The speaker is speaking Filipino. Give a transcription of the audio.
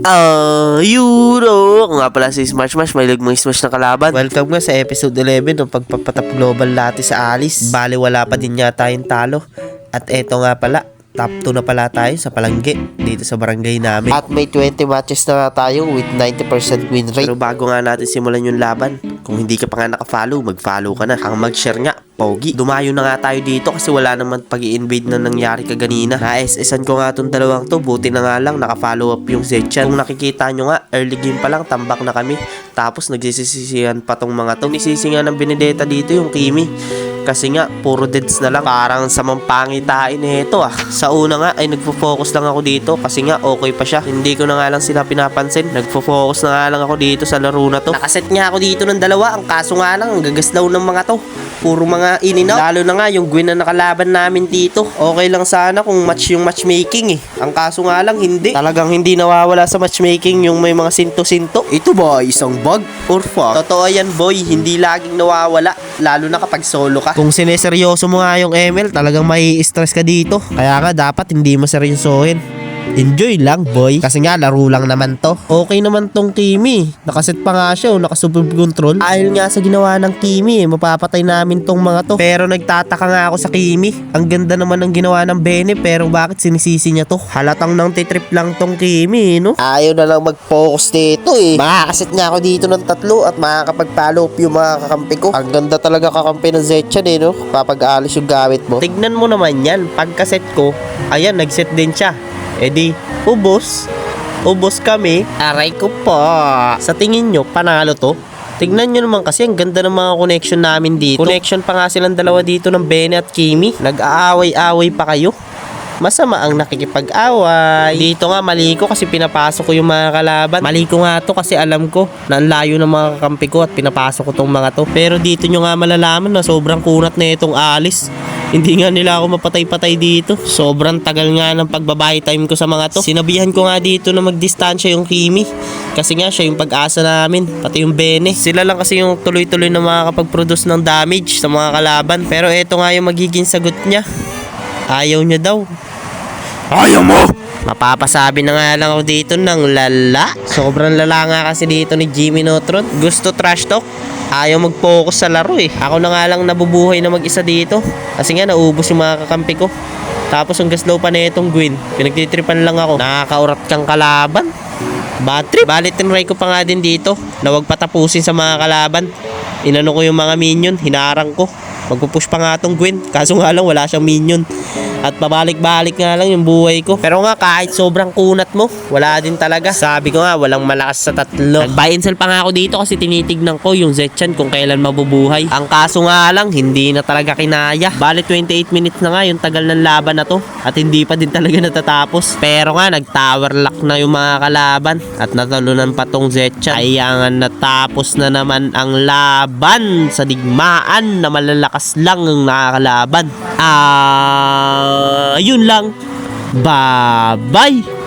Euro! Ako nga pala si Smash Smash, may lagmang Smash na kalaban. Welcome nga sa episode 11 ng pagpapatap global natin sa Alice. Bale, wala pa din yata yung talo. At eto nga pala, top 2 na pala tayo sa palangge dito sa barangay namin. At may 20 matches na nga tayo with 90% win rate. Pero bago nga natin simulan yung laban, kung hindi ka pa nga naka-follow, mag-follow ka na. Ang mag-share nga, pogi. Dumayo na nga tayo dito kasi wala naman pag-i-invade na nangyari kaganina. Na-SS-an ko nga itong dalawang to, buti na nga lang naka-follow up yung Zetchan. Kung nakikita nyo nga, early game pa lang, tambak na kami. Tapos nagsisisihan pa tong mga to. Nisisi nga ng Benedetta dito yung Kimi. Kasi nga, puro deads na lang. Parang samang pangitain nito Sa una nga, ay nagfo-focus lang ako dito. Kasi nga, okay pa siya. Hindi ko na nga lang sila pinapansin. Nagfo-focus na nga lang ako dito sa laro na to. Nakaset nga ako dito ng dalawa. Ang kaso nga lang, ang gagaslaw ng mga to. Puro mga in-and-out. Lalo na nga, yung Gwen na nakalaban namin dito. Okay lang sana kung match yung matchmaking Ang kaso nga lang, hindi. Talagang hindi nawawala sa matchmaking yung may mga sinto-sinto. Ito ba, isang bug or fuck? Totoo yan, boy. Hindi laging nawawala. Lalo na kapag solo ka. Kung sineseryoso mo nga yung ML, talagang may stress ka dito. Kaya nga dapat hindi mo seryosohin. Enjoy lang, boy. Kasi nga, laro lang naman to. Okay naman tong Kimi. Nakaset pa nga siya, nakasubib control. Dahil nga sa ginawa ng Kimi, mapapatay namin tong mga to. Pero nagtataka nga ako sa Kimi. Ang ganda naman ng ginawa ng Bene, pero bakit sinisisi niya to? Halatang nang titrip lang tong Kimi, no? Ayaw na lang mag-focus dito Makakaset nga ako dito ng 3 at makakapag-follow up yung mga kakampi ko. Ang ganda talaga kakampi ng Zetchan no? Papag-alis yung gamit mo. Tignan mo naman yan. Pagkaset ko, ayan, nagset din siya. Di, ubos kami. Aray ko po. Sa tingin nyo, panalo to? Tignan nyo naman kasi ang ganda ng mga connection namin dito. Connection pa nga silang dalawa dito ng Bene at Kimi. Nag-aaway-aaway pa kayo. Masama ang nakikipag-away. Dito nga mali ko kasi pinapasok ko yung mga kalaban. Mali ko nga to kasi alam ko na ang layo ng mga kakampi ko at pinapasok ko tong mga to. Pero dito nyo nga malalaman na sobrang kunat na itong Alice. Hindi nga nila ako mapatay-patay dito. Sobrang tagal nga ng pagbabahay time ko sa mga to. Sinabihan ko nga dito na magdistansya yung Kimi. Kasi nga siya yung pag-asa namin. Pati yung Bene. Sila lang kasi yung tuloy-tuloy na makakapag-produce ng damage sa mga kalaban. Pero eto nga yung magiging sagot niya. Ayaw niya daw. Ayaw mo! Mapapasabi na nga lang ako dito ng lala. Sobrang lala nga kasi dito ni Jimmy Neutron. Gusto trash talk. Ayaw mag-focus sa laro Ako na nga lang nabubuhay na mag-isa dito. Kasi nga naubos yung mga kakampi ko. Tapos ang gaslaw pa na itong Gwen. Pinagtitripan lang ako. Nakakaurat kang kalaban. Bad trip. Balit tinry ko pa nga din dito na wag patapusin sa mga kalaban. Inano ko yung mga minion. Hinarang ko. Magpupush pa nga tong Gwen. Kaso nga lang wala siyang minion. At pabalik-balik nga lang yung buhay ko. Pero nga kahit sobrang kunat mo, wala din talaga. Sabi ko nga walang malakas sa 3. Nag-buy and sell pa nga ako dito kasi tinitignan ko yung Zetchan kung kailan mabubuhay. Ang kaso nga lang, hindi na talaga kinaya. Bale 28 minutes na nga yung tagal ng laban na to. At hindi pa din talaga natatapos. Pero nga nag-tower lock na yung mga kalaban. At natalunan pa tong Zetchan. Kaya nga natapos na naman ang laban sa digmaan na malalakas lang ang nakakalaban. Yun lang. Bye-bye!